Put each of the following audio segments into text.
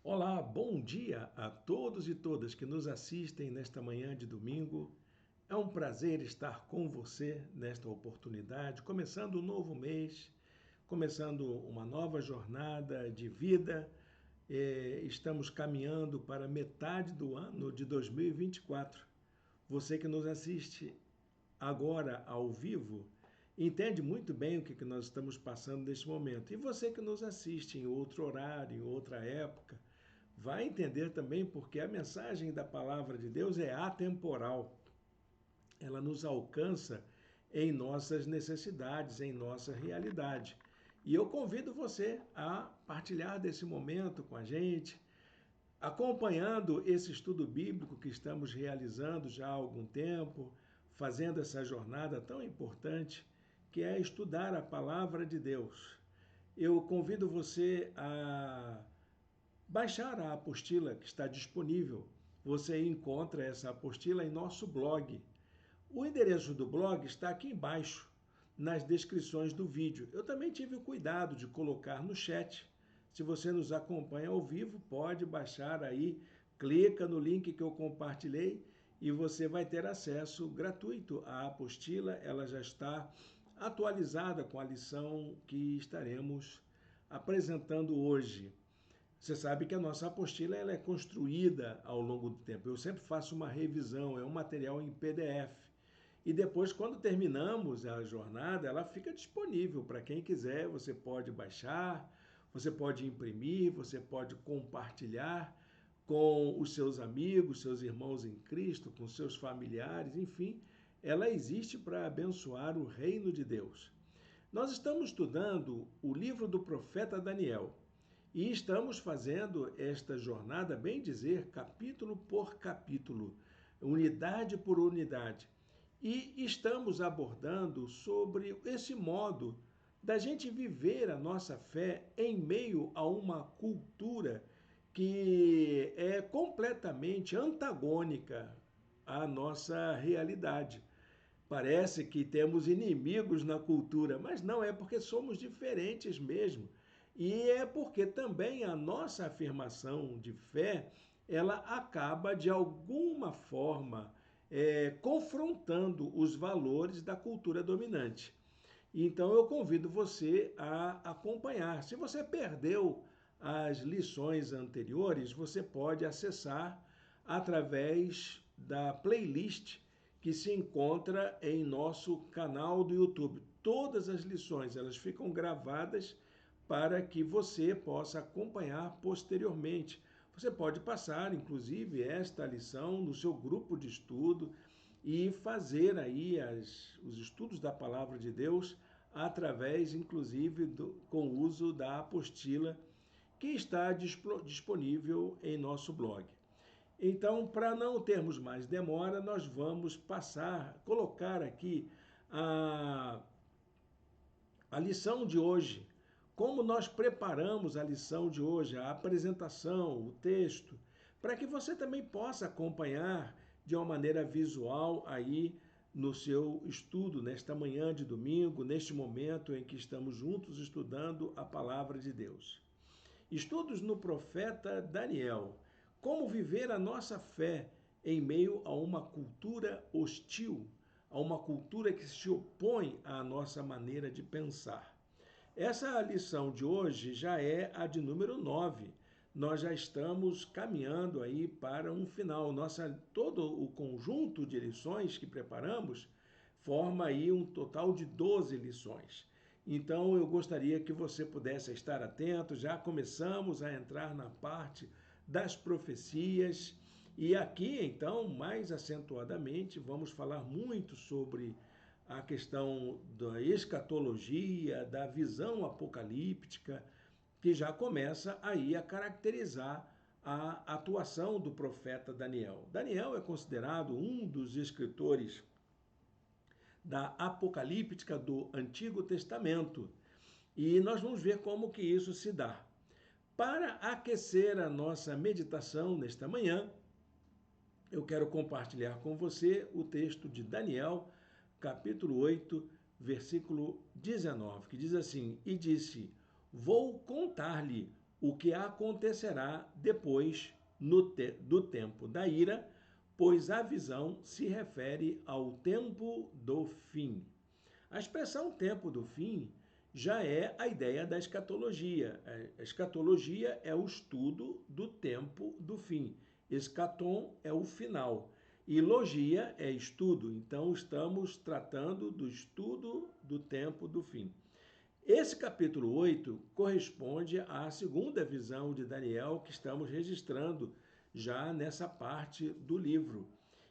Olá, bom dia a todos e todas que nos assistem nesta manhã de domingo. É um prazer estar com você nesta oportunidade, começando um novo mês, começando uma nova jornada de vida. Estamos caminhando para metade do ano de 2024. Você que nos assiste agora ao vivo entende muito bem o que nós estamos passando neste momento. E você que nos assiste em outro horário, em outra época, vai entender também porque a mensagem da palavra de Deus é atemporal. Ela nos alcança em nossas necessidades, em nossa realidade. E eu convido você a partilhar desse momento com a gente, acompanhando esse estudo bíblico que estamos realizando já há algum tempo, fazendo essa jornada tão importante que é estudar a palavra de Deus. Eu convido você a baixar a apostila que está disponível. Você encontra essa apostila em nosso blog. O endereço do blog está aqui embaixo, nas descrições do vídeo. Eu também tive o cuidado de colocar no chat. Se você nos acompanha ao vivo, pode baixar aí, clica no link que eu compartilhei e você vai ter acesso gratuito à apostila. Ela já está atualizada com a lição que estaremos apresentando hoje. Você sabe que a nossa apostila ela é construída ao longo do tempo. Eu sempre faço uma revisão, é um material em PDF. E depois, quando terminamos a jornada, ela fica disponível para quem quiser. Você pode baixar, você pode imprimir, você pode compartilhar com os seus amigos, seus irmãos em Cristo, com seus familiares, enfim, ela existe para abençoar o reino de Deus. Nós estamos estudando o livro do profeta Daniel. E estamos fazendo esta jornada, bem dizer, capítulo por capítulo, unidade por unidade. E estamos abordando sobre esse modo da gente viver a nossa fé em meio a uma cultura que é completamente antagônica à nossa realidade. Parece que temos inimigos na cultura, mas não, é porque somos diferentes mesmo. E é porque também a nossa afirmação de fé, ela acaba de alguma forma confrontando os valores da cultura dominante. Então eu convido você a acompanhar. Se você perdeu as lições anteriores, você pode acessar através da playlist que se encontra em nosso canal do YouTube. Todas as lições, elas ficam gravadas para que você possa acompanhar posteriormente. Você pode passar, inclusive, esta lição no seu grupo de estudo e fazer aí os estudos da Palavra de Deus através, inclusive, com o uso da apostila que está disponível em nosso blog. Então, para não termos mais demora, nós vamos colocar aqui a, a lição de hoje. Como nós preparamos a lição de hoje, a apresentação, o texto, para que você também possa acompanhar de uma maneira visual aí no seu estudo, nesta manhã de domingo, neste momento em que estamos juntos estudando a palavra de Deus. Estudos no profeta Daniel. Como viver a nossa fé em meio a uma cultura hostil, a uma cultura que se opõe à nossa maneira de pensar. Essa lição de hoje já é a de número 9. Nós já estamos caminhando aí para um final. Todo o conjunto de lições que preparamos forma aí um total de 12 lições. Então, eu gostaria que você pudesse estar atento. Já começamos a entrar na parte das profecias. E aqui, então, mais acentuadamente, vamos falar muito sobre a questão da escatologia, da visão apocalíptica, que já começa aí a caracterizar a atuação do profeta Daniel. Daniel é considerado um dos escritores da apocalíptica do Antigo Testamento. E nós vamos ver como que isso se dá. Para aquecer a nossa meditação nesta manhã, eu quero compartilhar com você o texto de Daniel, capítulo 8, versículo 19, que diz assim: E disse: Vou contar-lhe o que acontecerá depois do tempo da ira, pois a visão se refere ao tempo do fim. A expressão tempo do fim já é a ideia da escatologia. A escatologia é o estudo do tempo do fim. Escatom é o final. E logia é estudo. Então, estamos tratando do estudo do tempo do fim. Esse capítulo 8 corresponde à segunda visão de Daniel que estamos registrando já nessa parte do livro.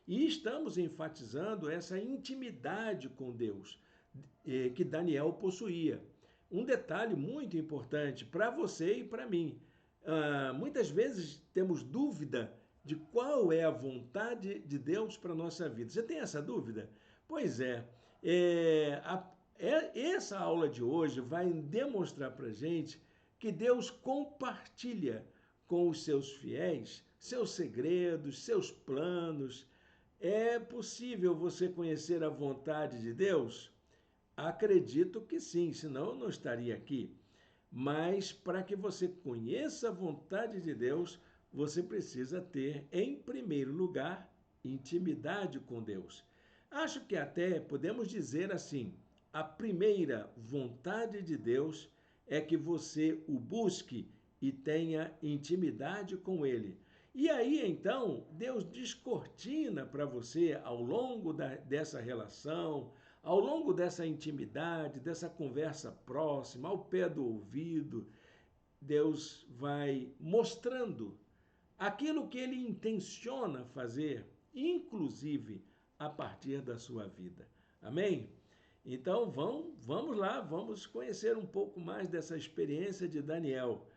E estamos enfatizando essa intimidade com Deus que Daniel possuía. Um detalhe muito importante para você e para mim. Muitas vezes temos dúvida de qual é a vontade de Deus para a nossa vida. Você tem essa dúvida? Pois essa aula de hoje vai demonstrar para a gente que Deus compartilha com os seus fiéis seus segredos, seus planos. É possível você conhecer a vontade de Deus? Acredito que sim, senão eu não estaria aqui. Mas para que você conheça a vontade de Deus, você precisa ter, em primeiro lugar, intimidade com Deus. Acho que até podemos dizer assim: a primeira vontade de Deus é que você o busque e tenha intimidade com Ele. E aí, então, Deus descortina para você, ao longo dessa relação, ao longo dessa intimidade, dessa conversa próxima, ao pé do ouvido, Deus vai mostrando aquilo que Ele intenciona fazer, inclusive a partir da sua vida. Amém? Então, vamos lá, vamos conhecer um pouco mais dessa experiência de Daniel.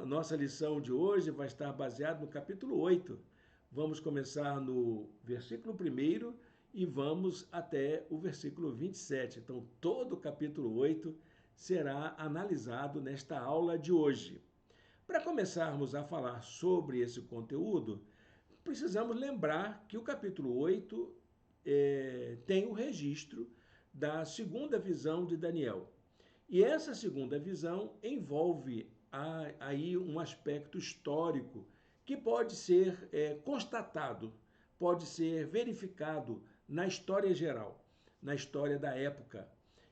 Nossa lição de hoje vai estar baseada no capítulo 8. Vamos começar no versículo 1 e vamos até o versículo 27. Então, todo o capítulo 8 será analisado nesta aula de hoje. Para começarmos a falar sobre esse conteúdo, precisamos lembrar que o capítulo 8 tem o registro da segunda visão de Daniel. E essa segunda visão envolve aí um aspecto histórico que pode ser constatado, pode ser verificado na história geral, na história da época.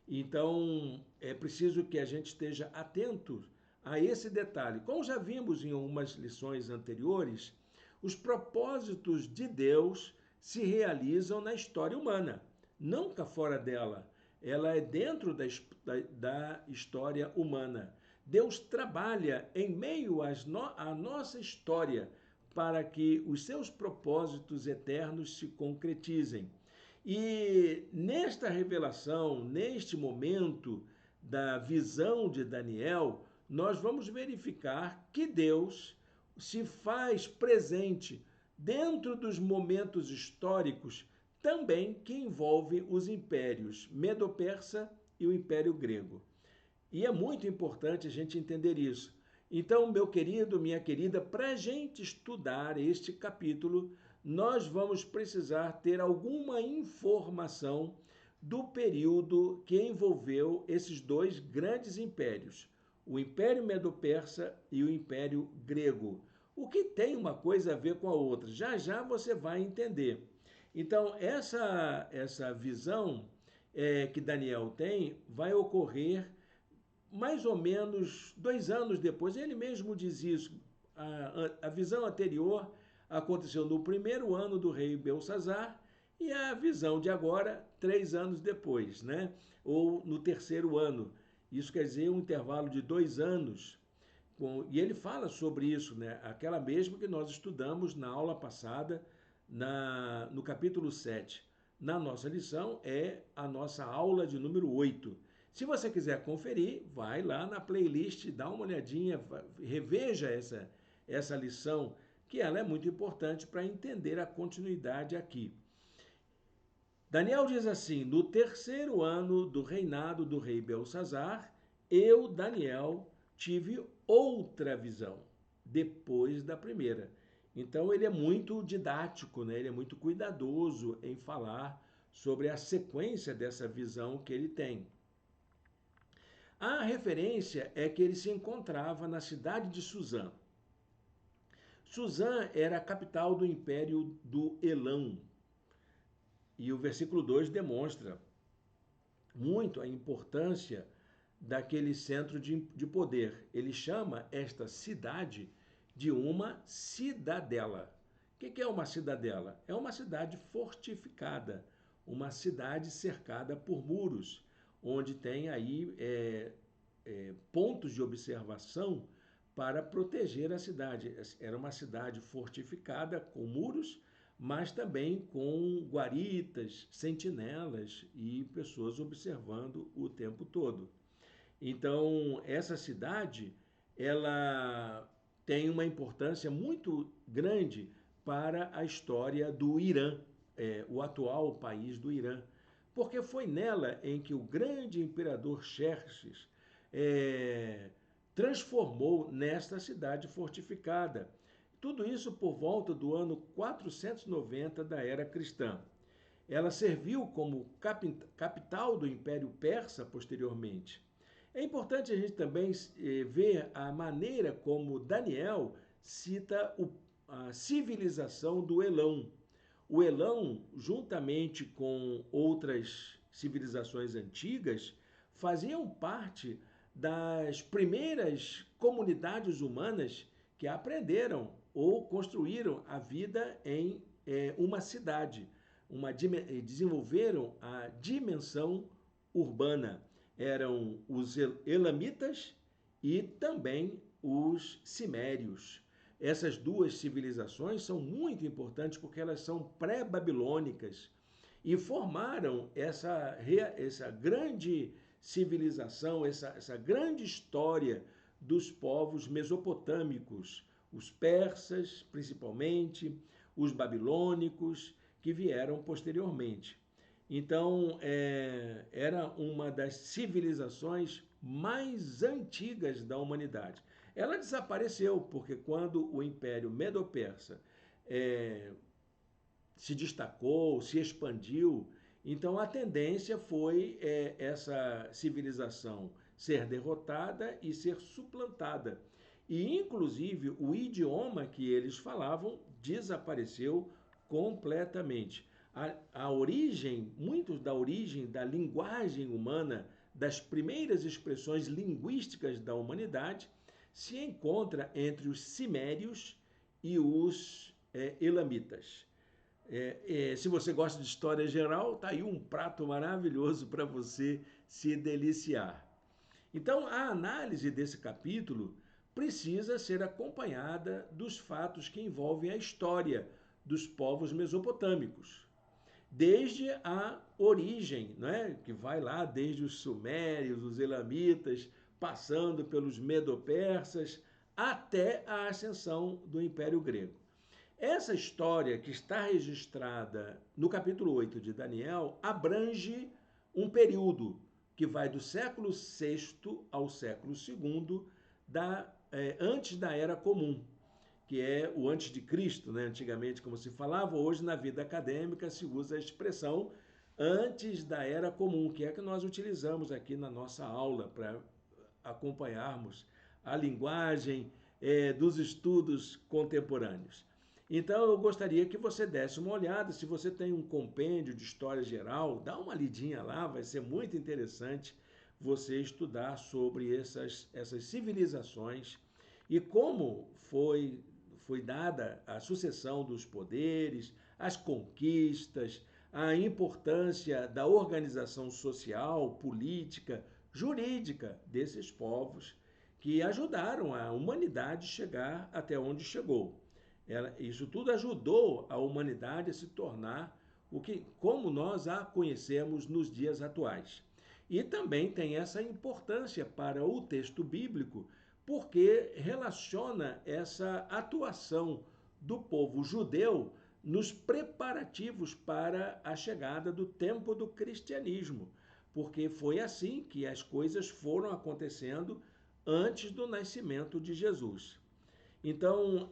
Então, é preciso que a gente esteja atento a esse detalhe. Como já vimos em algumas lições anteriores, os propósitos de Deus se realizam na história humana, nunca fora dela. Ela é dentro da história humana. Deus trabalha em meio à nossa história para que os seus propósitos eternos se concretizem. E nesta revelação, neste momento da visão de Daniel, nós vamos verificar que Deus se faz presente dentro dos momentos históricos também que envolvem os impérios Medo-Persa e o Império Grego. E é muito importante a gente entender isso. Então, meu querido, minha querida, para a gente estudar este capítulo, nós vamos precisar ter alguma informação do período que envolveu esses dois grandes impérios, o Império Medo-Persa e o Império Grego. O que tem uma coisa a ver com a outra? Já já você vai entender. Então, essa visão que Daniel tem vai ocorrer mais ou menos 2 anos depois. Ele mesmo diz isso. A visão anterior aconteceu no primeiro ano do rei Belsazar e a visão de agora, 3 anos depois, né? Ou no terceiro ano. Isso quer dizer um intervalo de 2 anos. E ele fala sobre isso, né? Aquela mesma que nós estudamos na aula passada, no capítulo 7. Na nossa lição é a nossa aula de número 8. Se você quiser conferir, vai lá na playlist, dá uma olhadinha, reveja essa lição, que ela é muito importante para entender a continuidade aqui. Daniel diz assim: no terceiro ano do reinado do rei Belsazar, eu, Daniel, tive outra visão, depois da primeira. Então ele é muito didático, né? Ele é muito cuidadoso em falar sobre a sequência dessa visão que ele tem. A referência é que ele se encontrava na cidade de Suzã. Suzã era a capital do Império do Elão. E o versículo 2 demonstra muito a importância daquele centro de poder. Ele chama esta cidade de uma cidadela. O que é uma cidadela? É uma cidade fortificada, uma cidade cercada por muros, onde tem aí pontos de observação para proteger a cidade. Era uma cidade fortificada com muros, mas também com guaritas, sentinelas e pessoas observando o tempo todo. Então, essa cidade, ela tem uma importância muito grande para a história do Irã, o atual país do Irã, porque foi nela em que o grande imperador Xerxes transformou nesta cidade fortificada. Tudo isso por volta do ano 490 da era cristã. Ela serviu como capital do Império Persa posteriormente. É importante a gente também ver a maneira como Daniel cita a civilização do Elão. O Elão, juntamente com outras civilizações antigas, faziam parte das primeiras comunidades humanas que aprenderam ou construíram a vida em uma cidade, desenvolveram a dimensão urbana. Eram os elamitas e também os cimérios. Essas duas civilizações são muito importantes porque elas são pré-babilônicas e formaram essa grande civilização, essa grande história dos povos mesopotâmicos, os persas, principalmente, os babilônicos, que vieram posteriormente. Então, era uma das civilizações mais antigas da humanidade. Ela desapareceu porque quando o Império Medo-Persa se destacou, se expandiu, então a tendência foi essa civilização ser derrotada e ser suplantada. E, inclusive, o idioma que eles falavam desapareceu completamente. A origem, muito da origem da linguagem humana, das primeiras expressões linguísticas da humanidade, se encontra entre os cimérios e os elamitas. Se você gosta de história geral, está aí um prato maravilhoso para você se deliciar. Então, a análise desse capítulo precisa ser acompanhada dos fatos que envolvem a história dos povos mesopotâmicos, desde a origem, né, que vai lá desde os sumérios, os elamitas, passando pelos medo-persas, até a ascensão do Império Grego. Essa história que está registrada no capítulo 8 de Daniel abrange um período que vai do século VI ao século II, antes da Era Comum, que é o antes de Cristo, né? Antigamente, como se falava, hoje na vida acadêmica se usa a expressão antes da Era Comum, que é a que nós utilizamos aqui na nossa aula para acompanharmos a linguagem dos estudos contemporâneos. Então, eu gostaria que você desse uma olhada. Se você tem um compêndio de história geral, dá uma lidinha lá, vai ser muito interessante você estudar sobre essas civilizações e como foi dada a sucessão dos poderes, as conquistas, a importância da organização social, política, jurídica desses povos que ajudaram a humanidade a chegar até onde chegou. Isso tudo ajudou a humanidade a se tornar como nós a conhecemos nos dias atuais. E também tem essa importância para o texto bíblico, porque relaciona essa atuação do povo judeu nos preparativos para a chegada do tempo do cristianismo, porque foi assim que as coisas foram acontecendo antes do nascimento de Jesus. Então,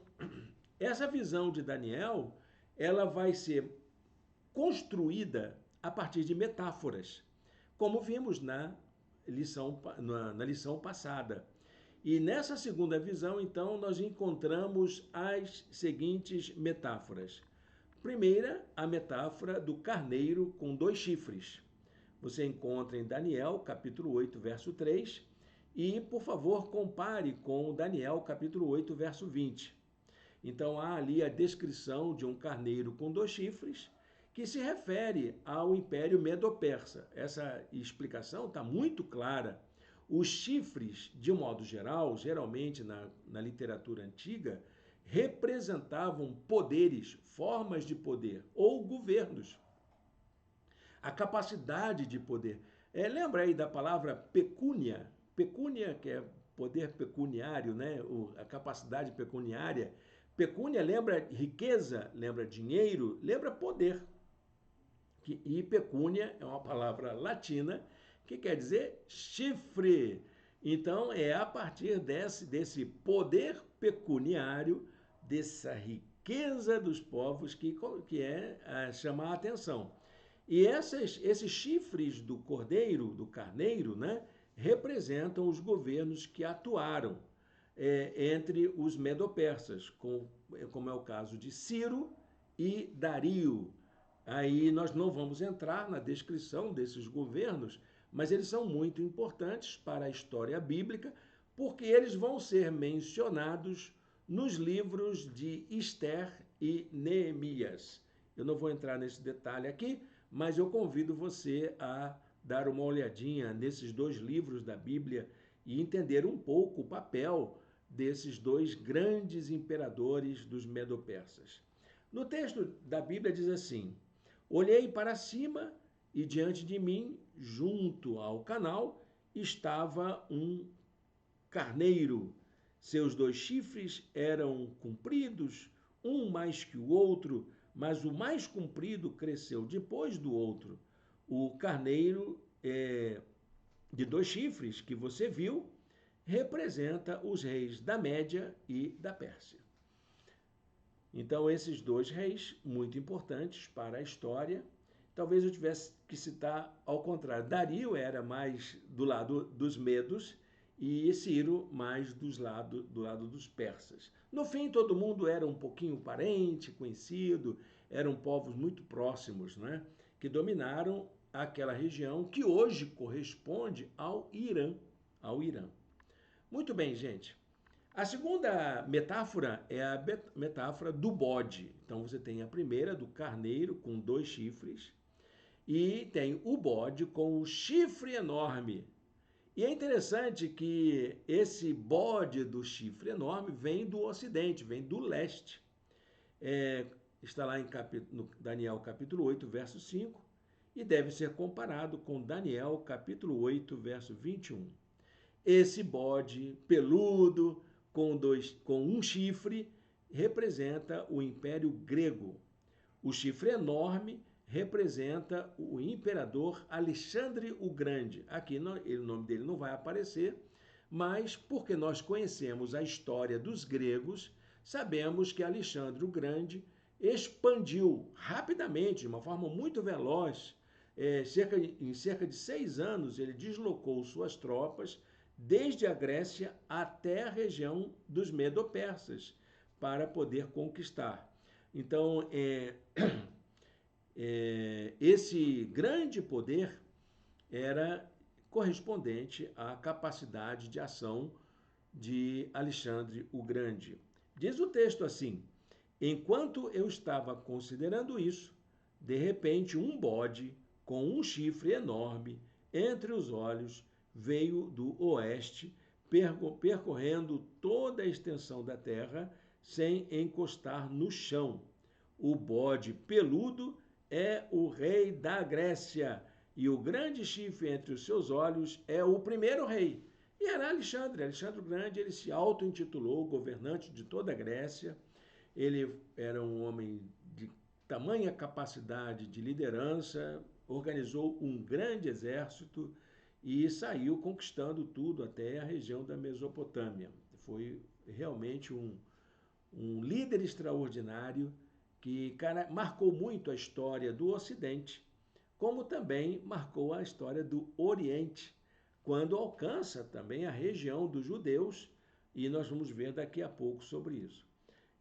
essa visão de Daniel, ela vai ser construída a partir de metáforas, como vimos na lição passada. E nessa segunda visão, então, nós encontramos as seguintes metáforas. Primeira, a metáfora do carneiro com 2 chifres. Você encontra em Daniel, capítulo 8, verso 3, e, por favor, compare com Daniel, capítulo 8, verso 20. Então, há ali a descrição de um carneiro com 2 chifres, que se refere ao Império Medo-Persa. Essa explicação está muito clara. Os chifres, de um modo geral, geralmente na literatura antiga, representavam poderes, formas de poder ou governos. A capacidade de poder. Lembra aí da palavra pecúnia? Pecúnia, que é poder pecuniário, né? A capacidade pecuniária. Pecúnia lembra riqueza, lembra dinheiro, lembra poder. E pecúnia é uma palavra latina que quer dizer chifre. Então, é a partir desse poder pecuniário, dessa riqueza dos povos que chamar a atenção. E esses chifres do cordeiro, do carneiro, né, representam os governos que atuaram entre os medo-persas, como é o caso de Ciro e Dario. Aí nós não vamos entrar na descrição desses governos, mas eles são muito importantes para a história bíblica, porque eles vão ser mencionados nos livros de Ester e Neemias. Eu não vou entrar nesse detalhe aqui, mas eu convido você a dar uma olhadinha nesses 2 livros da Bíblia e entender um pouco o papel desses 2 grandes imperadores dos medo-persas. No texto da Bíblia diz assim: olhei para cima e diante de mim, junto ao canal, estava um carneiro. Seus 2 chifres eram compridos, um mais que o outro, mas o mais comprido cresceu depois do outro. O carneiro de 2 chifres que você viu representa os reis da Média e da Pérsia. Então, esses 2 reis, muito importantes para a história. Talvez eu tivesse que citar ao contrário. Dario era mais do lado dos medos e Ciro mais do lado dos persas. No fim, todo mundo era um pouquinho parente, conhecido, eram povos muito próximos, né, que dominaram aquela região que hoje corresponde ao Irã. Muito bem, gente. A segunda metáfora é a metáfora do bode. Então, você tem a primeira, do carneiro, com 2 chifres, e tem o bode com o chifre enorme. E é interessante que esse bode do chifre enorme vem do ocidente, vem do leste. Está lá no Daniel capítulo 8, verso 5, e deve ser comparado com Daniel capítulo 8, verso 21. Esse bode peludo, com um chifre, representa o Império Grego. O chifre enorme representa o imperador Alexandre o Grande. Aqui o nome dele não vai aparecer, mas porque nós conhecemos a história dos gregos, sabemos que Alexandre o Grande expandiu rapidamente, de uma forma muito veloz. Em cerca de 6 anos, ele deslocou suas tropas desde a Grécia até a região dos Medo-Persas para poder conquistar. Então, esse grande poder era correspondente à capacidade de ação de Alexandre o Grande. Diz o texto assim: enquanto eu estava considerando isso, de repente um bode com um chifre enorme entre os olhos veio do oeste, percorrendo toda a extensão da terra sem encostar no chão. O bode peludo é o rei da Grécia, e o grande chifre entre os seus olhos é o primeiro rei. E era Alexandre o Grande. Ele se auto-intitulou governante de toda a Grécia. Ele era um homem de tamanha capacidade de liderança, organizou um grande exército e saiu conquistando tudo até a região da Mesopotâmia. Foi realmente um líder extraordinário que marcou muito a história do Ocidente, como também marcou a história do Oriente, quando alcança também a região dos judeus, e nós vamos ver daqui a pouco sobre isso.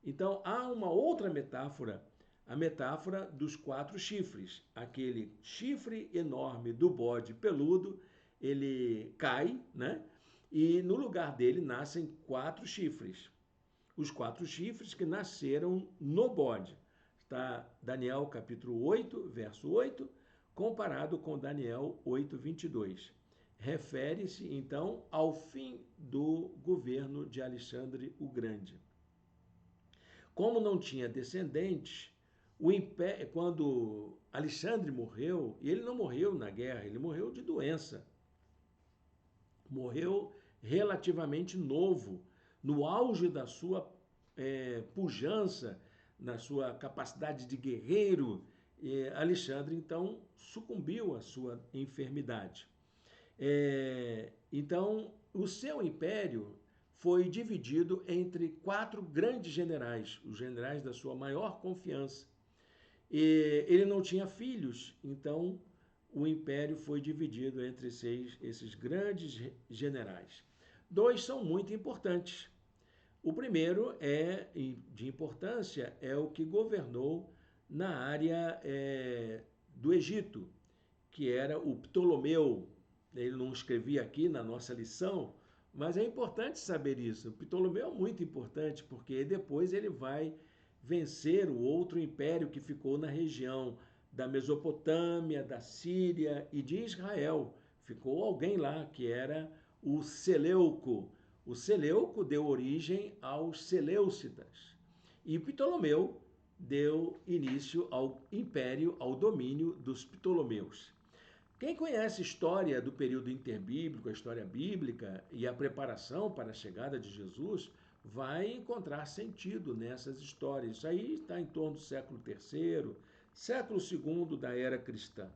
Então, há uma outra metáfora, a metáfora dos 4 chifres. Aquele chifre enorme do bode peludo, ele cai, né? E no lugar dele nascem 4 chifres. Os 4 chifres que nasceram no bode. Está Daniel capítulo 8, verso 8, comparado com Daniel 8, 22. Refere-se, então, ao fim do governo de Alexandre o Grande. Como não tinha descendentes, o império, quando Alexandre morreu, e ele não morreu na guerra, ele morreu de doença. Morreu relativamente novo, no auge da sua pujança, na sua capacidade de guerreiro. Alexandre, então, sucumbiu à sua enfermidade. Então, o seu império foi dividido entre 4 grandes generais, os generais da sua maior confiança. E ele não tinha filhos, então o império foi dividido entre esses grandes generais. 2 são muito importantes. O primeiro de importância é o que governou na área do Egito, que era o Ptolomeu. Ele não escrevia aqui na nossa lição, mas é importante saber isso. O Ptolomeu é muito importante, porque depois ele vai vencer o outro império que ficou na região da Mesopotâmia, da Síria e de Israel. Ficou alguém lá, que era o Seleuco. O Seleuco deu origem aos Seleucidas. E Ptolomeu deu início ao império, ao domínio dos Ptolomeus. Quem conhece a história do período interbíblico, a história bíblica e a preparação para a chegada de Jesus, vai encontrar sentido nessas histórias. Isso aí está em torno do século III, século II da era cristã.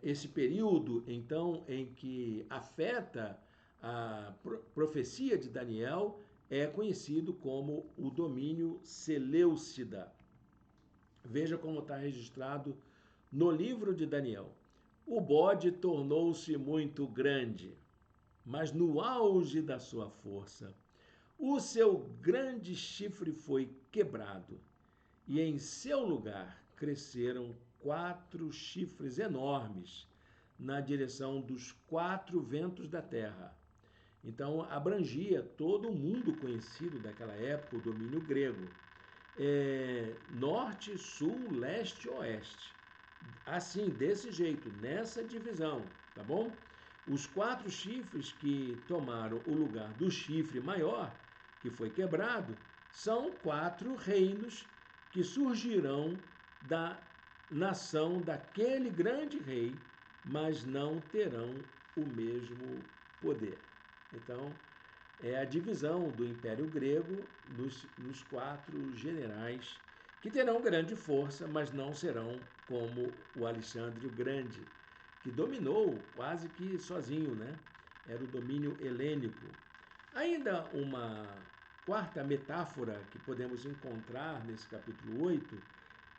Esse período, então, em que afeta a profecia de Daniel, é conhecido como o domínio seleucida. Veja como está registrado no livro de Daniel. O bode tornou-se muito grande, mas no auge da sua força, o seu grande chifre foi quebrado, e em seu lugar cresceram 4 chifres enormes na direção dos 4 ventos da terra. Então, abrangia todo o mundo conhecido daquela época, o domínio grego. Norte, sul, leste, oeste. Assim, desse jeito, nessa divisão, tá bom? Os 4 chifres que tomaram o lugar do chifre maior, que foi quebrado, são 4 reinos que surgirão da nação daquele grande rei, mas não terão o mesmo poder. Então, é a divisão do Império Grego nos 4 generais, que terão grande força, mas não serão como o Alexandre o Grande, que dominou quase que sozinho, né? Era o domínio helênico. Ainda uma quarta metáfora que podemos encontrar nesse capítulo 8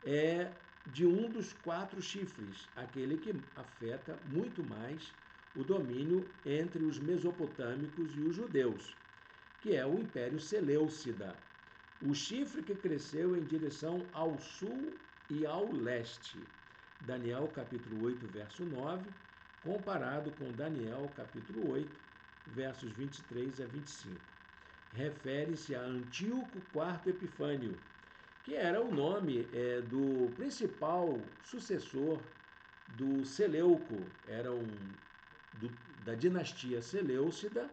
é de um dos 4 chifres, aquele que afeta muito mais o domínio entre os mesopotâmicos e os judeus, que é o Império Seleucida, o chifre que cresceu em direção ao sul e ao leste. Daniel capítulo 8, verso 9, comparado com Daniel capítulo 8, versos 23 a 25. Refere-se a Antíoco IV Epifânio, que era o nome do principal sucessor do Seleuco, era da dinastia Seleucida.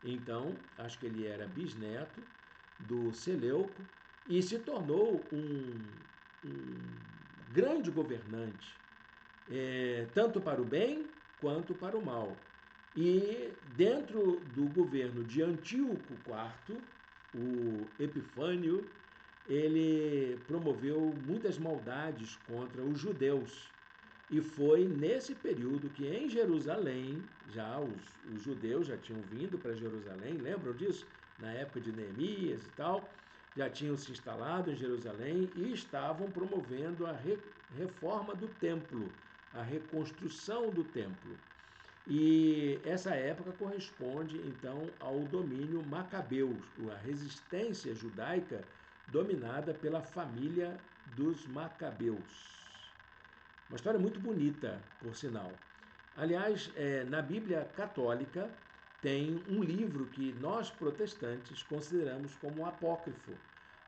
Então, acho que ele era bisneto do Seleuco e se tornou um grande governante, tanto para o bem quanto para o mal. E dentro do governo de Antíoco IV, o Epifânio, ele promoveu muitas maldades contra os judeus. E foi nesse período que em Jerusalém, já os judeus já tinham vindo para Jerusalém, lembram disso? Na época de Neemias e tal, já tinham se instalado em Jerusalém e estavam promovendo a reforma do templo, a reconstrução do templo. E essa época corresponde, então, ao domínio macabeu, a resistência judaica dominada pela família dos macabeus. Uma história muito bonita, por sinal. Aliás, na Bíblia católica tem um livro que nós protestantes consideramos como apócrifo,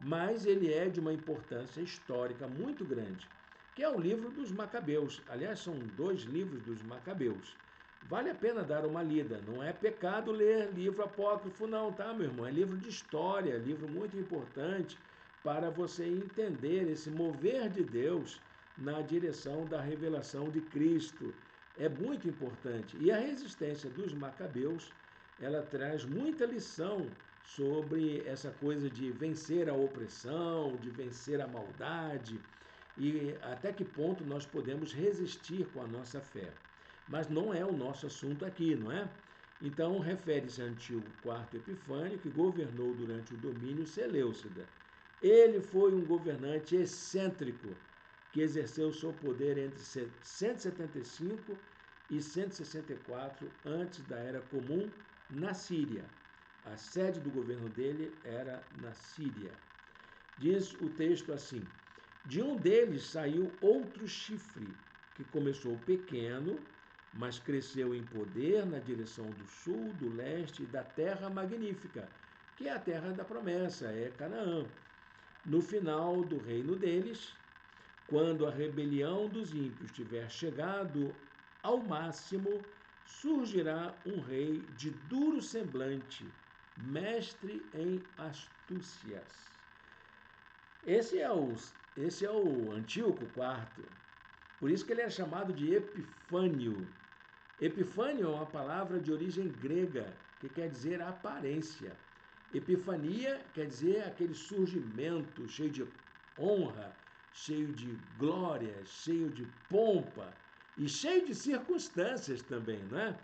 mas ele é de uma importância histórica muito grande, que é o livro dos Macabeus. Aliás, são 2 livros dos Macabeus. Vale a pena dar uma lida. Não é pecado ler livro apócrifo, não, tá, meu irmão? É livro de história, livro muito importante para você entender esse mover de Deus na direção da revelação de Cristo. É muito importante. E a resistência dos Macabeus, ela traz muita lição sobre essa coisa de vencer a opressão, de vencer a maldade e até que ponto nós podemos resistir com a nossa fé. Mas não é o nosso assunto aqui, não é? Então, refere-se a Antíoco IV Epifânio, que governou durante o domínio Seleucida. Ele foi um governante excêntrico, que exerceu seu poder entre 175 e 164 antes da Era Comum na Síria. A sede do governo dele era na Síria. Diz o texto assim: de um deles saiu outro chifre, que começou pequeno, mas cresceu em poder na direção do sul, do leste e da terra magnífica, que é a terra da promessa, é Canaã. No final do reino deles, quando a rebelião dos ímpios tiver chegado ao máximo, surgirá um rei de duro semblante, mestre em astúcias. Esse é o Antíoco IV. Por isso que ele é chamado de Epifânio. Epifânio é uma palavra de origem grega, que quer dizer aparência. Epifania quer dizer aquele surgimento cheio de honra, cheio de glória, cheio de pompa e cheio de circunstâncias também, não é?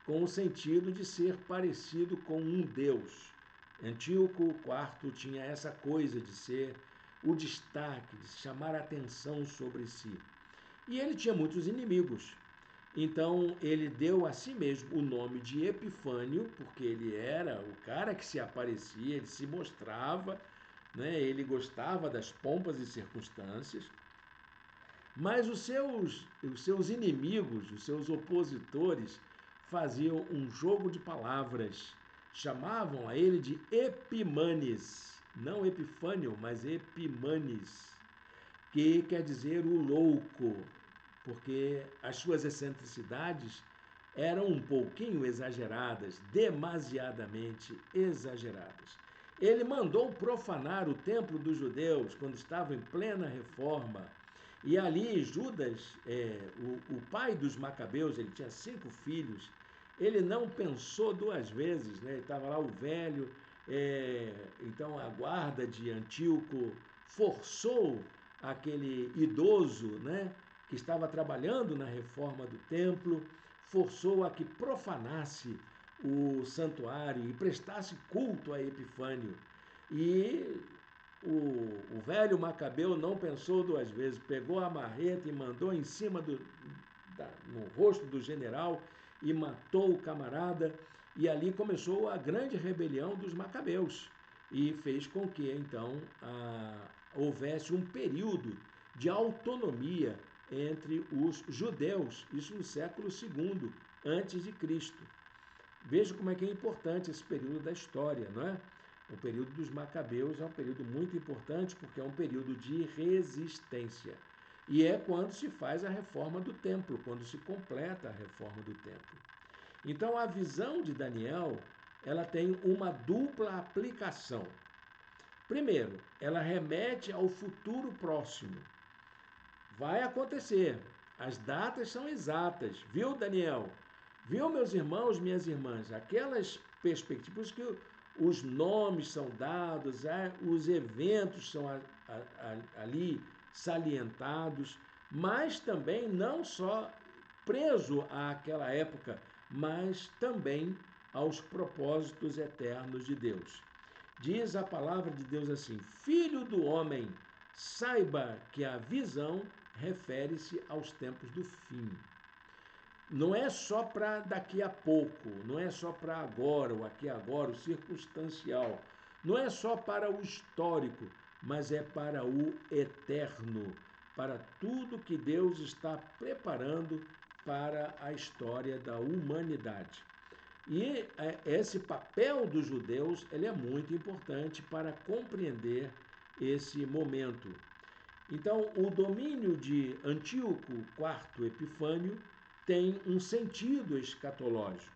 Com o sentido de ser parecido com um Deus. Antíoco IV tinha essa coisa de ser o destaque, de chamar a atenção sobre si. E ele tinha muitos inimigos. Então ele deu a si mesmo o nome de Epifânio, porque ele era o cara que se aparecia, ele se mostrava, né? Ele gostava das pompas e circunstâncias. Mas os seus inimigos, os seus opositores, faziam um jogo de palavras. Chamavam a ele de Epimanes, não Epifânio, mas Epimanes, que quer dizer o louco, porque as suas excentricidades eram um pouquinho exageradas, demasiadamente exageradas. Ele mandou profanar o templo dos judeus quando estava em plena reforma. E ali Judas, o pai dos Macabeus, ele tinha 5 filhos, ele não pensou 2 vezes, né? Estava lá o velho, então a guarda de Antíoco forçou aquele idoso, né, que estava trabalhando na reforma do templo, forçou a que profanasse o santuário e prestasse culto a Epifânio. E o velho Macabeu não pensou 2 vezes, pegou a marreta e mandou em cima no rosto do general e matou o camarada. E ali começou a grande rebelião dos Macabeus e fez com que, então, houvesse um período de autonomia entre os judeus, isso no século II antes de Cristo. Veja como é que é importante esse período da história, não é? O período dos Macabeus é um período muito importante porque é um período de resistência. E é quando se faz a reforma do templo, quando se completa a reforma do templo. Então a visão de Daniel, ela tem uma dupla aplicação. Primeiro, ela remete ao futuro próximo. Vai acontecer. As datas são exatas, viu, Daniel? Viu, meus irmãos, minhas irmãs? Aquelas perspectivas que os nomes são dados, os eventos são ali salientados, mas também não só preso àquela época, mas também aos propósitos eternos de Deus. Diz a palavra de Deus assim: Filho do homem, saiba que a visão refere-se aos tempos do fim. não é só para daqui a pouco, não é só para agora, o aqui e agora, o circunstancial, não é só para o histórico, mas é para o eterno, para tudo que Deus está preparando para a história da humanidade. E esse papel dos judeus ele é muito importante para compreender esse momento. Então, o domínio de Antíoco IV Epifânio tem um sentido escatológico.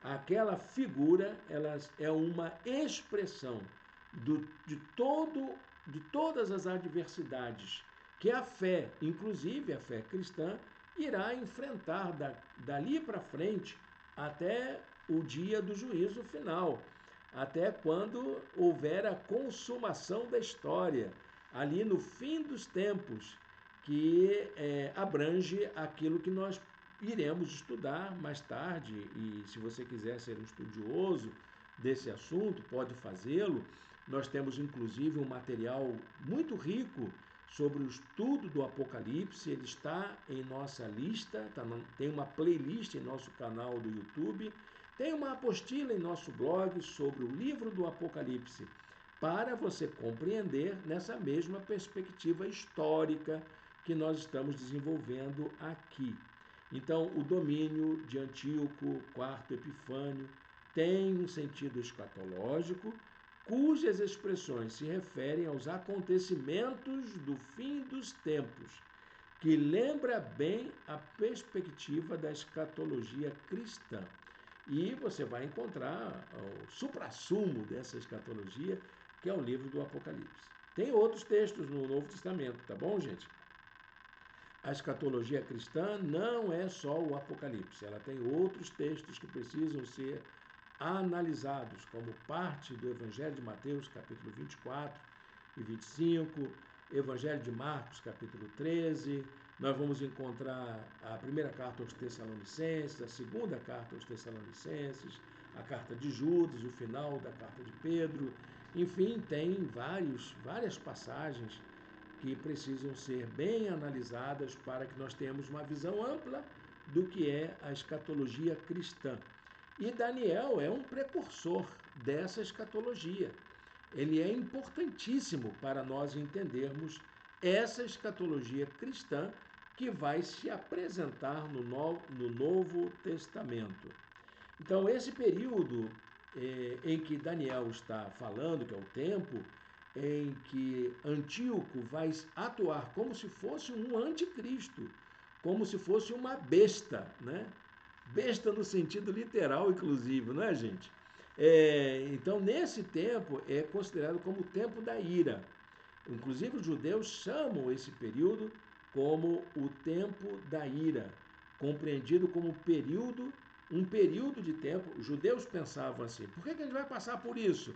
Aquela figura ela é uma expressão de todas as adversidades que a fé, inclusive a fé cristã, irá enfrentar dali para frente até o dia do juízo final, até quando houver a consumação da história, ali no fim dos tempos, que abrange aquilo que nós iremos estudar mais tarde. E se você quiser ser um estudioso desse assunto, pode fazê-lo. Nós temos inclusive um material muito rico sobre o estudo do Apocalipse. Ele está em nossa lista, tem uma playlist em nosso canal do YouTube, tem uma apostila em nosso blog sobre o livro do Apocalipse, para você compreender nessa mesma perspectiva histórica que nós estamos desenvolvendo aqui. Então, o domínio de Antíoco IV Epifânio tem um sentido escatológico, cujas expressões se referem aos acontecimentos do fim dos tempos, que lembra bem a perspectiva da escatologia cristã. E você vai encontrar o suprassumo dessa escatologia, que é o livro do Apocalipse. Tem outros textos no Novo Testamento, tá bom, gente? A escatologia cristã não é só o Apocalipse, ela tem outros textos que precisam ser analisados, como parte do Evangelho de Mateus, capítulo 24 e 25, Evangelho de Marcos, capítulo 13. Nós vamos encontrar a primeira carta aos Tessalonicenses, a segunda carta aos Tessalonicenses, a carta de Judas, o final da carta de Pedro. Enfim, tem várias passagens que precisam ser bem analisadas para que nós tenhamos uma visão ampla do que é a escatologia cristã. E Daniel é um precursor dessa escatologia. Ele é importantíssimo para nós entendermos essa escatologia cristã que vai se apresentar no Novo Testamento. Então, esse período em que Daniel está falando, que é o tempo em que Antíoco vai atuar como se fosse um anticristo, como se fosse uma besta, né? Besta no sentido literal, inclusive, não é, gente? Então, nesse tempo, é considerado como o tempo da ira. Inclusive, os judeus chamam esse período como o tempo da ira, compreendido como um período de tempo. Os judeus pensavam assim: por que a gente vai passar por isso?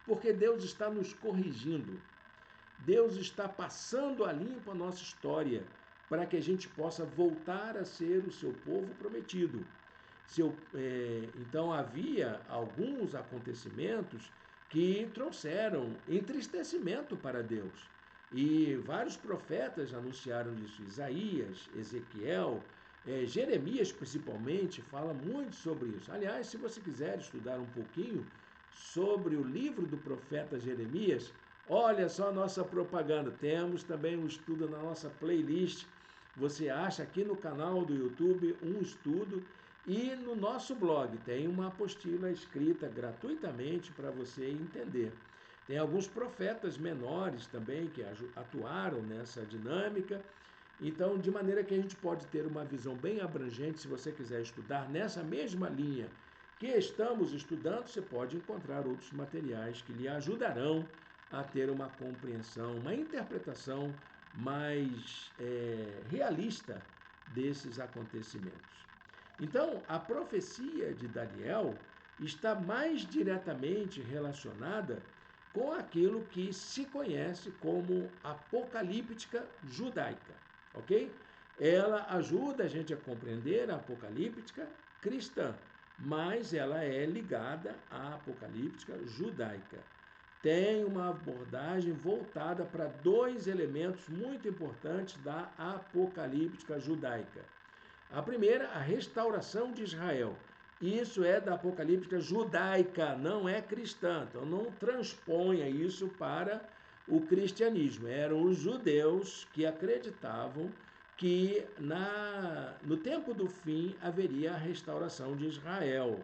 Porque Deus está nos corrigindo. Deus está passando a limpo a nossa história para que a gente possa voltar a ser o seu povo prometido. Então, havia alguns acontecimentos que trouxeram entristecimento para Deus. E vários profetas anunciaram isso. Isaías, Ezequiel, Jeremias, principalmente, fala muito sobre isso. Aliás, se você quiser estudar um pouquinho sobre o livro do profeta Jeremias, olha só a nossa propaganda. Temos também um estudo na nossa playlist. Você acha aqui no canal do YouTube um estudo, e no nosso blog tem uma apostila escrita gratuitamente para você entender. Tem alguns profetas menores também que atuaram nessa dinâmica. Então, de maneira que a gente pode ter uma visão bem abrangente. Se você quiser estudar nessa mesma linha que estamos estudando, você pode encontrar outros materiais que lhe ajudarão a ter uma compreensão, uma interpretação mais realista desses acontecimentos. Então, a profecia de Daniel está mais diretamente relacionada com aquilo que se conhece como apocalíptica judaica, ok? Ela ajuda a gente a compreender a apocalíptica cristã, mas ela é ligada à apocalíptica judaica. Tem uma abordagem voltada para dois elementos muito importantes da apocalíptica judaica: A primeira, a restauração de Israel. Isso é da apocalíptica judaica, não é cristã. Então não transponha isso para o cristianismo. Eram os judeus que acreditavam que no tempo do fim haveria a restauração de Israel.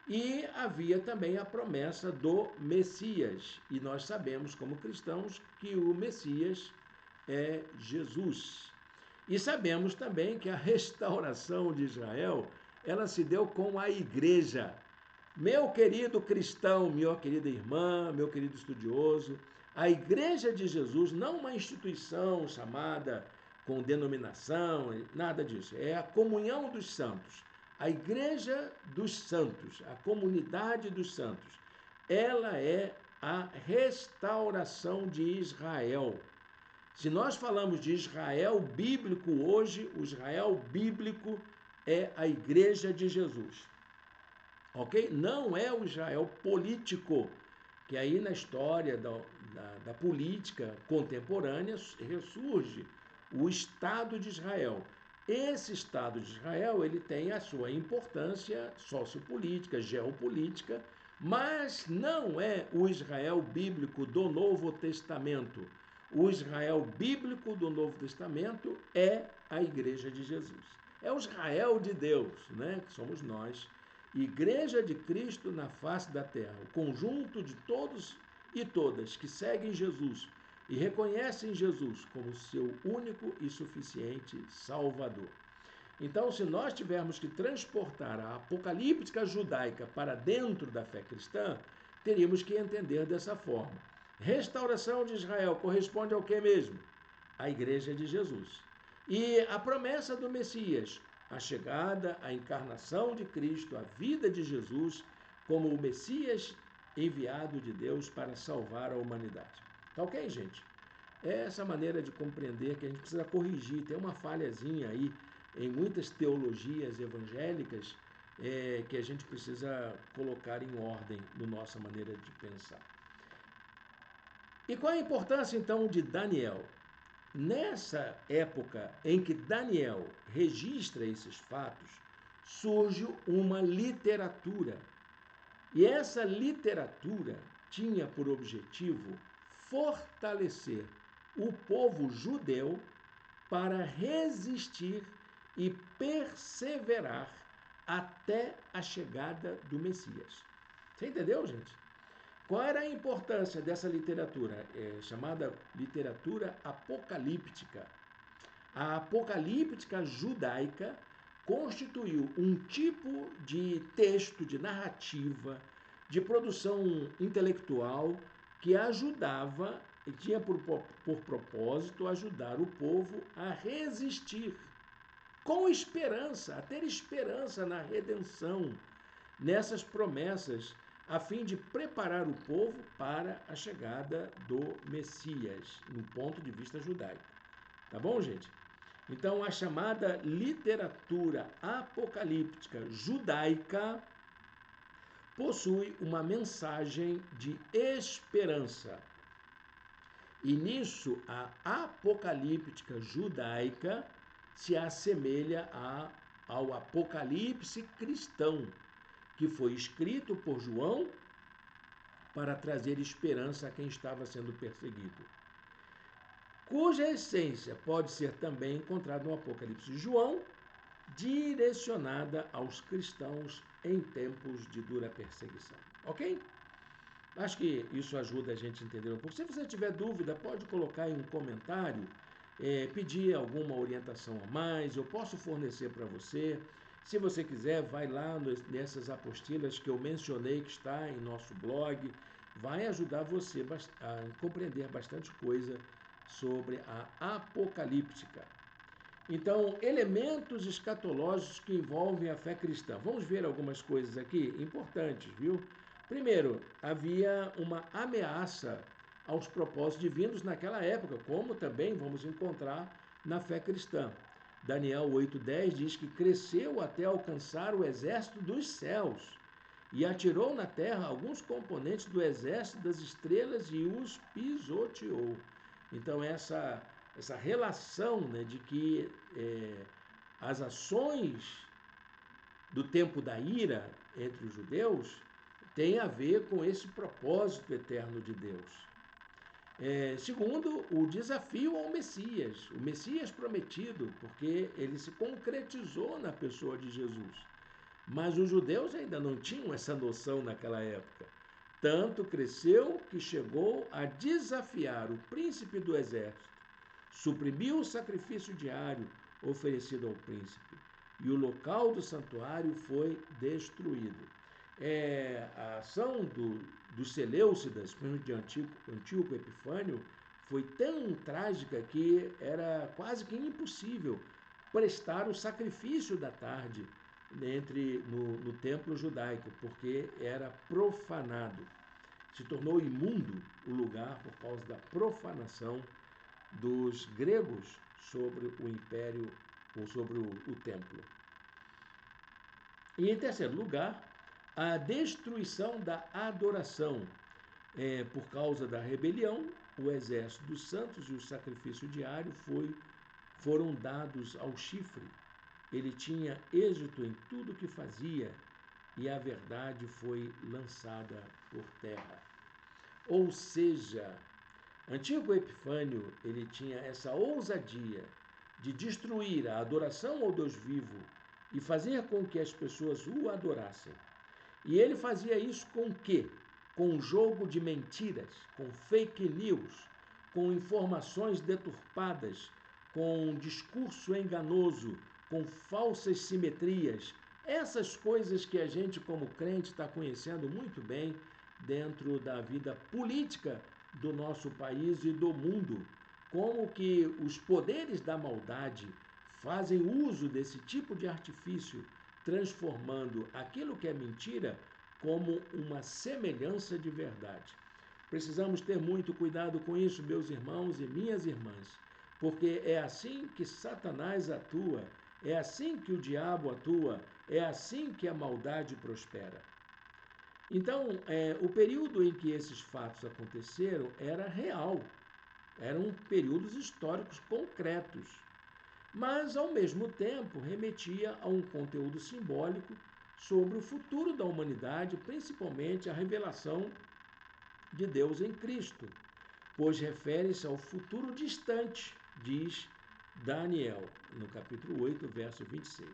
E havia também a promessa do Messias. E nós sabemos, como cristãos, que o Messias é Jesus. E sabemos também que a restauração de Israel, ela se deu com a igreja. Meu querido cristão, minha querida irmã, meu querido estudioso, a igreja de Jesus, não uma instituição chamada com denominação, nada disso. É a comunhão dos santos. A igreja dos santos, a comunidade dos santos, ela é a restauração de Israel. Se nós falamos de Israel bíblico hoje, o Israel bíblico é a igreja de Jesus. Ok? Não é o Israel político, que aí na história da política contemporânea ressurge o Estado de Israel. Esse Estado de Israel, ele tem a sua importância sociopolítica, geopolítica, mas não é o Israel bíblico do Novo Testamento. O Israel bíblico do Novo Testamento é a Igreja de Jesus. É o Israel de Deus, né? Que somos nós. Igreja de Cristo na face da terra. O conjunto de todos e todas que seguem Jesus e reconhecem Jesus como seu único e suficiente Salvador. Então, se nós tivermos que transportar a apocalíptica judaica para dentro da fé cristã, teríamos que entender dessa forma. Restauração de Israel corresponde ao que mesmo? A igreja de Jesus. E a promessa do Messias, a chegada, a encarnação de Cristo, a vida de Jesus como o Messias enviado de Deus para salvar a humanidade. Tá ok, gente? É essa maneira de compreender que a gente precisa corrigir. Tem uma falhazinha aí em muitas teologias evangélicas que a gente precisa colocar em ordem na nossa maneira de pensar. E qual a importância, então, de Daniel? Nessa época em que Daniel registra esses fatos, surge uma literatura. E essa literatura tinha por objetivo fortalecer o povo judeu para resistir e perseverar até a chegada do Messias. Você entendeu, gente? Qual era a importância dessa literatura? Chamada literatura apocalíptica. A apocalíptica judaica constituiu um tipo de texto, de narrativa, de produção intelectual que ajudava, e tinha por propósito ajudar o povo a resistir com esperança, a ter esperança na redenção, nessas promessas, a fim de preparar o povo para a chegada do Messias, no ponto de vista judaico. Tá bom, gente? Então, a chamada literatura apocalíptica judaica possui uma mensagem de esperança. E nisso, a apocalíptica judaica se assemelha ao apocalipse cristão, que foi escrito por João para trazer esperança a quem estava sendo perseguido, cuja essência pode ser também encontrada no Apocalipse de João, direcionada aos cristãos em tempos de dura perseguição. Ok? Acho que isso ajuda a gente a entender um pouco. Se você tiver dúvida, pode colocar aí um comentário, pedir alguma orientação a mais, eu posso fornecer para você. Se você quiser, vai lá nessas apostilas que eu mencionei, que está em nosso blog, vai ajudar você a compreender bastante coisa sobre a apocalíptica. Então, elementos escatológicos que envolvem a fé cristã. Vamos ver algumas coisas aqui importantes, viu? Primeiro, havia uma ameaça aos propósitos divinos naquela época, como também vamos encontrar na fé cristã. Daniel 8,10 diz que cresceu até alcançar o exército dos céus e atirou na terra alguns componentes do exército das estrelas e os pisoteou. Então, essa relação, né, de que as ações do tempo da ira entre os judeus têm a ver com esse propósito eterno de Deus. Segundo, o desafio ao Messias, o Messias prometido, porque ele se concretizou na pessoa de Jesus. Mas os judeus ainda não tinham essa noção naquela época. Tanto cresceu que chegou a desafiar o príncipe do exército, suprimiu o sacrifício diário oferecido ao príncipe, e o local do santuário foi destruído. A ação dos Seleucidas, de Antíoco Epifânio, foi tão trágica que era quase que impossível prestar o sacrifício da tarde no templo judaico, porque era profanado. Se tornou imundo o lugar por causa da profanação dos gregos sobre o império ou sobre o templo. E em terceiro lugar, a destruição da adoração. Por causa da rebelião, o exército dos santos e o sacrifício diário foram dados ao chifre. Ele tinha êxito em tudo que fazia e a verdade foi lançada por terra. Ou seja, Antíoco Epifânio, ele tinha essa ousadia de destruir a adoração ao Deus vivo e fazer com que as pessoas o adorassem. E ele fazia isso com o quê? Com um jogo de mentiras, com fake news, com informações deturpadas, com um discurso enganoso, com falsas simetrias. Essas coisas que a gente, como crente, está conhecendo muito bem dentro da vida política do nosso país e do mundo. Como que os poderes da maldade fazem uso desse tipo de artifício, transformando aquilo que é mentira como uma semelhança de verdade. Precisamos ter muito cuidado com isso, meus irmãos e minhas irmãs, porque é assim que Satanás atua, é assim que o diabo atua, é assim que a maldade prospera. Então, o período em que esses fatos aconteceram era real, eram períodos históricos concretos, mas, ao mesmo tempo, remetia a um conteúdo simbólico sobre o futuro da humanidade, principalmente a revelação de Deus em Cristo, pois refere-se ao futuro distante, diz Daniel, no capítulo 8, verso 26.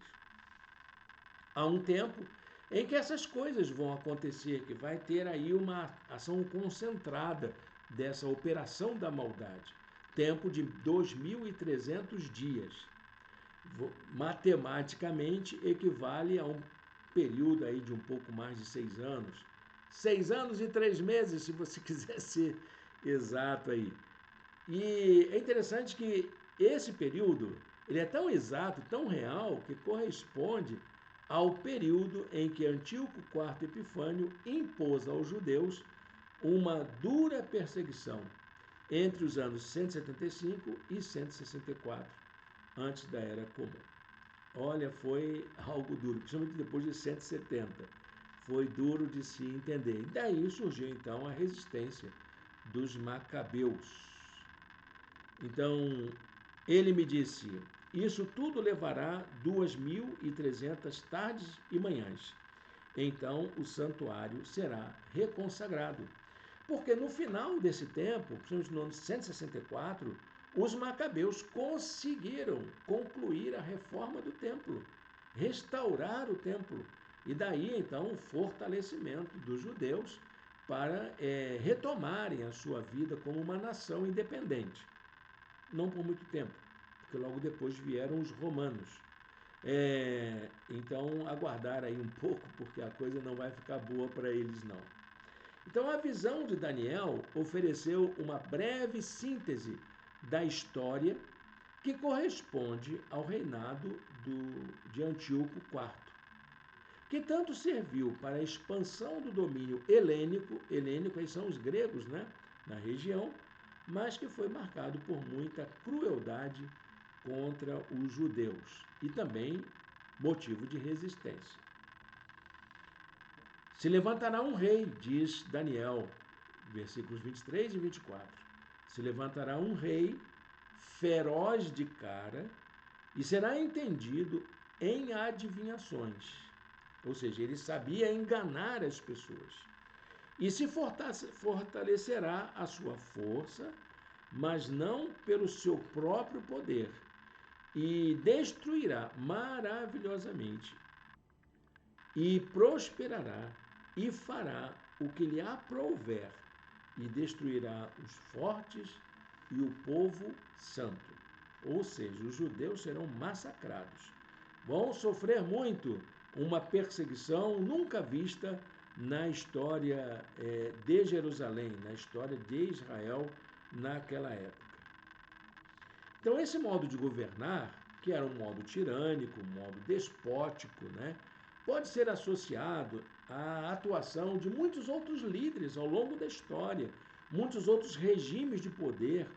Há um tempo em que essas coisas vão acontecer, que vai ter aí uma ação concentrada dessa operação da maldade. Tempo de 2.300 dias. Matematicamente equivale a um período aí de um pouco mais de 6 anos. 6 anos e 3 meses, se você quiser ser exato aí. E é interessante que esse período, ele é tão exato, tão real, que corresponde ao período em que Antíoco IV Epifânio impôs aos judeus uma dura perseguição entre os anos 175 e 164, antes da Era Comum. Olha, foi algo duro, principalmente depois de 170. Foi duro de se entender. E daí surgiu, então, a resistência dos macabeus. Então, ele me disse, isso tudo levará 2.300 tardes e manhãs. Então, o santuário será reconsagrado. Porque no final desse tempo, principalmente no ano 164, os macabeus conseguiram concluir a reforma do templo, restaurar o templo. E daí, então, o fortalecimento dos judeus para retomarem a sua vida como uma nação independente. Não por muito tempo, porque logo depois vieram os romanos. Então, aguardar aí um pouco, porque a coisa não vai ficar boa para eles, não. Então, a visão de Daniel ofereceu uma breve síntese da história que corresponde ao reinado de Antíoco IV, que tanto serviu para a expansão do domínio helênico aí são os gregos, né, na região, mas que foi marcado por muita crueldade contra os judeus e também motivo de resistência. Se levantará um rei, diz Daniel, versículos 23 e 24. Se levantará um rei feroz de cara e será entendido em adivinhações. Ou seja, ele sabia enganar as pessoas. E se fortalecerá a sua força, mas não pelo seu próprio poder, e destruirá maravilhosamente, e prosperará, e fará o que lhe aprouver, e destruirá os fortes e o povo santo. Ou seja, os judeus serão massacrados. Vão sofrer muito, uma perseguição nunca vista na história de Jerusalém, na história de Israel naquela época. Então, esse modo de governar, que era um modo tirânico, um modo despótico, né, pode ser associado à atuação de muitos outros líderes ao longo da história, muitos outros regimes de poder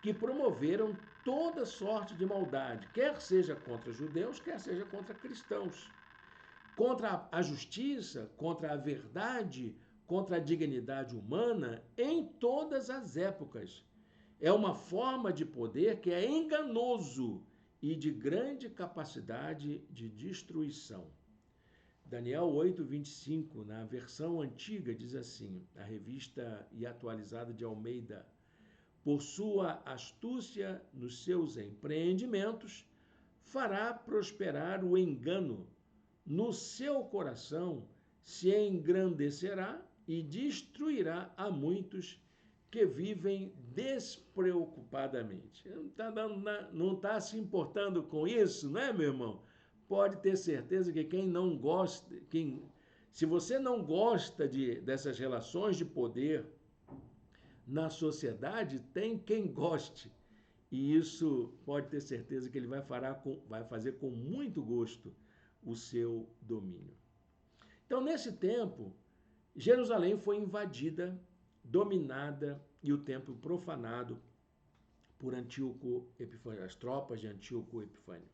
que promoveram toda sorte de maldade, quer seja contra judeus, quer seja contra cristãos, contra a justiça, contra a verdade, contra a dignidade humana em todas as épocas. É uma forma de poder que é enganoso e de grande capacidade de destruição. Daniel 8:25, na versão antiga, diz assim, a revista e atualizada de Almeida: por sua astúcia nos seus empreendimentos, fará prosperar o engano. No seu coração se engrandecerá e destruirá a muitos que vivem despreocupadamente. Não está se importando com isso, não é, meu irmão? Pode ter certeza que quem não gosta, se você não gosta dessas relações de poder na sociedade, tem quem goste. E isso pode ter certeza que ele vai fazer com muito gosto o seu domínio. Então, nesse tempo, Jerusalém foi invadida, dominada e o templo profanado por Antíoco Epifânio, as tropas de Antíoco Epifânio.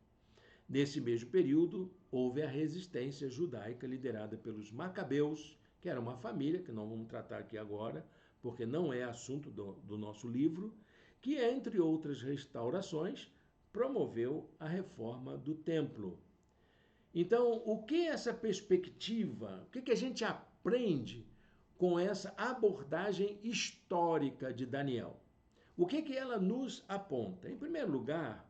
Nesse mesmo período, houve a resistência judaica liderada pelos Macabeus, que era uma família, que não vamos tratar aqui agora, porque não é assunto do nosso livro, que, entre outras restaurações, promoveu a reforma do templo. Então, o que essa perspectiva, o que a gente aprende com essa abordagem histórica de Daniel? O que ela nos aponta? Em primeiro lugar,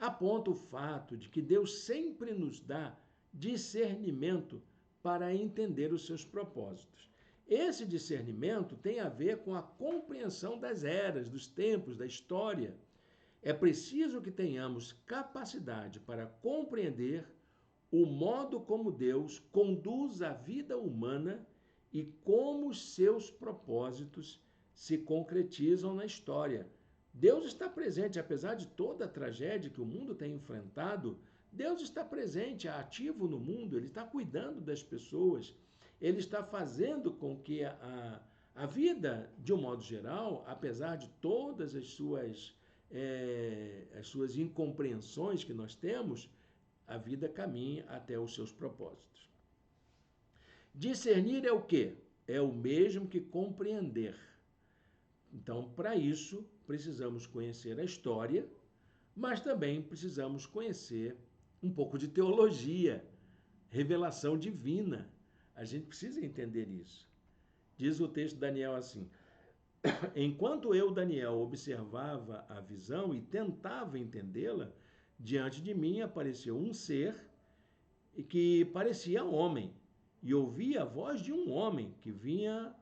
aponta o fato de que Deus sempre nos dá discernimento para entender os seus propósitos. Esse discernimento tem a ver com a compreensão das eras, dos tempos, da história. É preciso que tenhamos capacidade para compreender o modo como Deus conduz a vida humana e como os seus propósitos se concretizam na história. Deus está presente, apesar de toda a tragédia que o mundo tem enfrentado, Deus está presente, ativo no mundo, Ele está cuidando das pessoas, Ele está fazendo com que a vida, de um modo geral, apesar de todas as suas incompreensões que nós temos, a vida caminha até os seus propósitos. Discernir é o quê? É o mesmo que compreender. Então, para isso, precisamos conhecer a história, mas também precisamos conhecer um pouco de teologia, revelação divina. A gente precisa entender isso. Diz o texto de Daniel assim: enquanto eu, Daniel, observava a visão e tentava entendê-la, diante de mim apareceu um ser que parecia homem, e ouvia a voz de um homem que vinha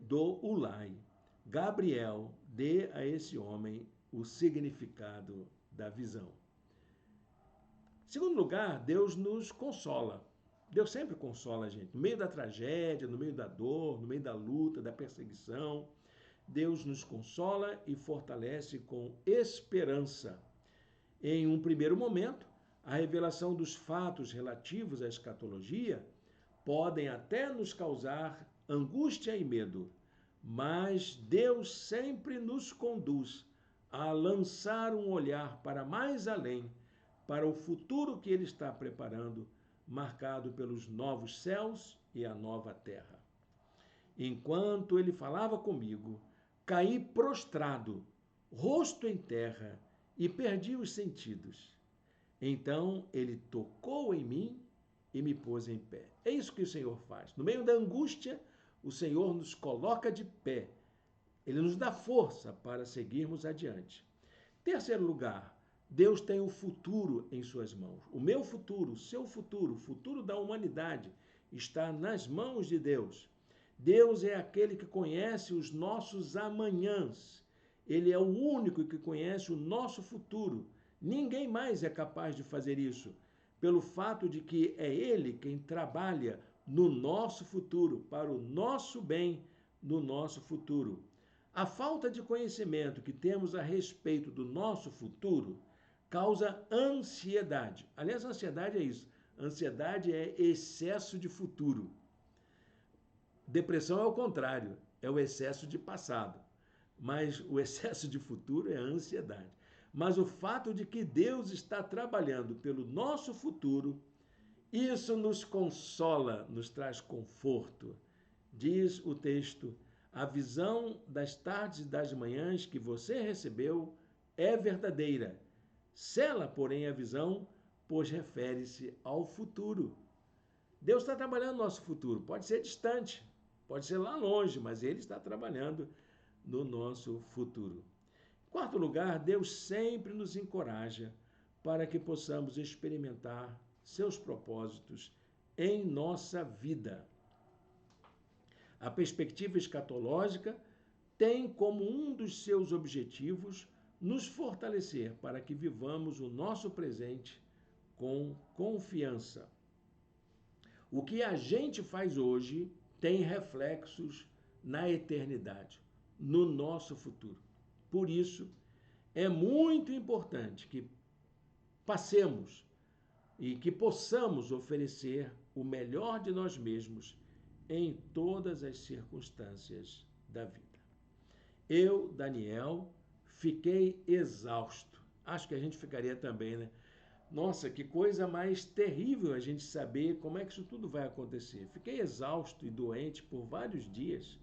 do Ulai. Gabriel, dê a esse homem o significado da visão. Em segundo lugar, Deus nos consola. Deus sempre consola a gente. No meio da tragédia, no meio da dor, no meio da luta, da perseguição, Deus nos consola e fortalece com esperança. Em um primeiro momento, a revelação dos fatos relativos à escatologia podem até nos causar angústia e medo, mas Deus sempre nos conduz a lançar um olhar para mais além, para o futuro que Ele está preparando, marcado pelos novos céus e a nova terra. Enquanto Ele falava comigo, caí prostrado, rosto em terra, e perdi os sentidos. Então ele tocou em mim e me pôs em pé. É isso que o Senhor faz. No meio da angústia, o Senhor nos coloca de pé. Ele nos dá força para seguirmos adiante. Terceiro lugar, Deus tem o futuro em suas mãos. O meu futuro, o seu futuro, o futuro da humanidade está nas mãos de Deus. Deus é aquele que conhece os nossos amanhãs. Ele é o único que conhece o nosso futuro. Ninguém mais é capaz de fazer isso, pelo fato de que é Ele quem trabalha no nosso futuro, para o nosso bem no nosso futuro. A falta de conhecimento que temos a respeito do nosso futuro causa ansiedade. Aliás, ansiedade é isso. Ansiedade é excesso de futuro. Depressão é o contrário, é o excesso de passado. Mas o excesso de futuro é a ansiedade. Mas o fato de que Deus está trabalhando pelo nosso futuro, isso nos consola, nos traz conforto. Diz o texto: a visão das tardes e das manhãs que você recebeu é verdadeira. Sela, porém, a visão, pois refere-se ao futuro. Deus está trabalhando no nosso futuro. Pode ser distante, pode ser lá longe, mas Ele está trabalhando no nosso futuro. Em quarto lugar, Deus sempre nos encoraja para que possamos experimentar seus propósitos em nossa vida. A perspectiva escatológica tem como um dos seus objetivos nos fortalecer para que vivamos o nosso presente com confiança. O que a gente faz hoje tem reflexos na eternidade, no nosso futuro. Por isso, é muito importante que passemos e que possamos oferecer o melhor de nós mesmos em todas as circunstâncias da vida. Eu, Daniel, fiquei exausto. Acho que a gente ficaria também, né? Nossa, que coisa mais terrível a gente saber como é que isso tudo vai acontecer. Fiquei exausto e doente por vários dias.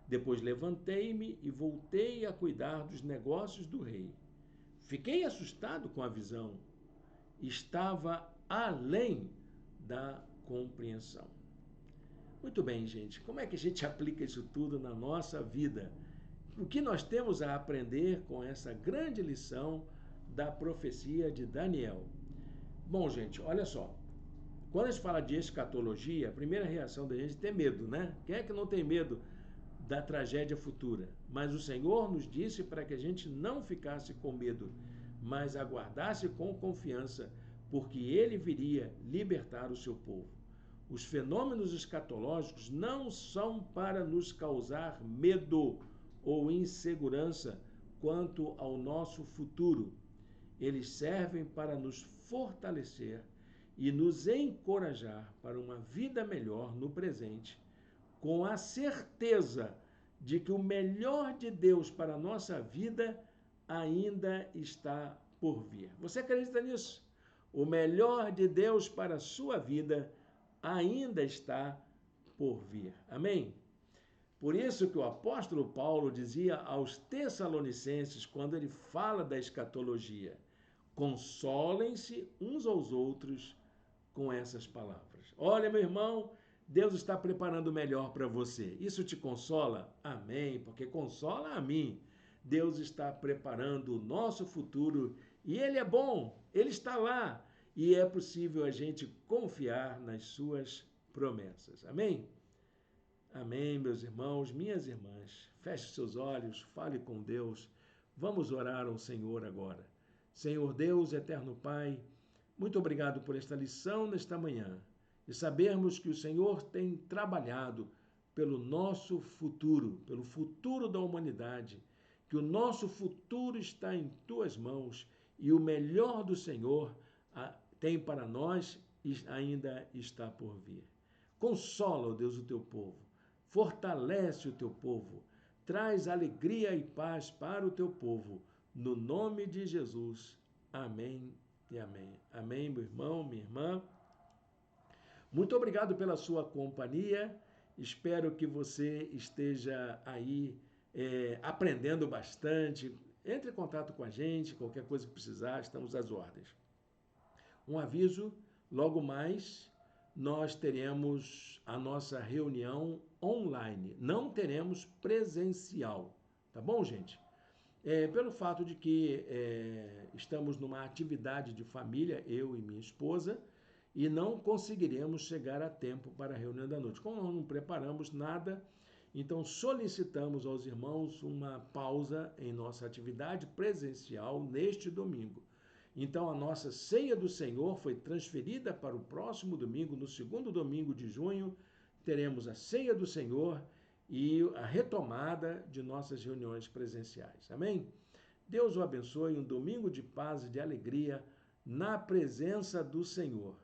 Depois levantei-me e voltei a cuidar dos negócios do rei. Fiquei assustado com a visão. Estava além da compreensão. Muito bem, gente. Como é que a gente aplica isso tudo na nossa vida? O que nós temos a aprender com essa grande lição da profecia de Daniel? Bom, gente, olha só. Quando a gente fala de escatologia, a primeira reação da gente é ter medo, né? Quem é que não tem medo da tragédia futura? Mas o Senhor nos disse para que a gente não ficasse com medo, mas aguardasse com confiança, porque Ele viria libertar o seu povo. Os fenômenos escatológicos não são para nos causar medo ou insegurança quanto ao nosso futuro. Eles servem para nos fortalecer e nos encorajar para uma vida melhor no presente, com a certeza de que o melhor de Deus para a nossa vida ainda está por vir. Você acredita nisso? O melhor de Deus para a sua vida ainda está por vir. Amém? Por isso que o apóstolo Paulo dizia aos Tessalonicenses, quando ele fala da escatologia: consolem-se uns aos outros com essas palavras. Olha, meu irmão, Deus está preparando o melhor para você. Isso te consola? Amém, porque consola a mim. Deus está preparando o nosso futuro e Ele é bom, Ele está lá e é possível a gente confiar nas suas promessas. Amém? Amém, meus irmãos, minhas irmãs. Feche seus olhos, fale com Deus. Vamos orar ao Senhor agora. Senhor Deus, eterno Pai, muito obrigado por esta lição nesta manhã e sabermos que o Senhor tem trabalhado pelo nosso futuro, pelo futuro da humanidade, que o nosso futuro está em tuas mãos e o melhor do Senhor tem para nós e ainda está por vir. Consola, ó Deus, o teu povo, fortalece o teu povo, traz alegria e paz para o teu povo, no nome de Jesus. Amém e amém. Amém, meu irmão, minha irmã. Muito obrigado pela sua companhia. Espero que você esteja aí aprendendo bastante, entre em contato com a gente, qualquer coisa que precisar, estamos às ordens. Um aviso, logo mais nós teremos a nossa reunião online, não teremos presencial, tá bom, gente? Pelo fato de que estamos numa atividade de família, eu e minha esposa, e não conseguiremos chegar a tempo para a reunião da noite. Como não preparamos nada, então solicitamos aos irmãos uma pausa em nossa atividade presencial neste domingo. Então a nossa ceia do Senhor foi transferida para o próximo domingo, no segundo domingo de junho, teremos a ceia do Senhor e a retomada de nossas reuniões presenciais. Amém? Deus o abençoe, um domingo de paz e de alegria na presença do Senhor.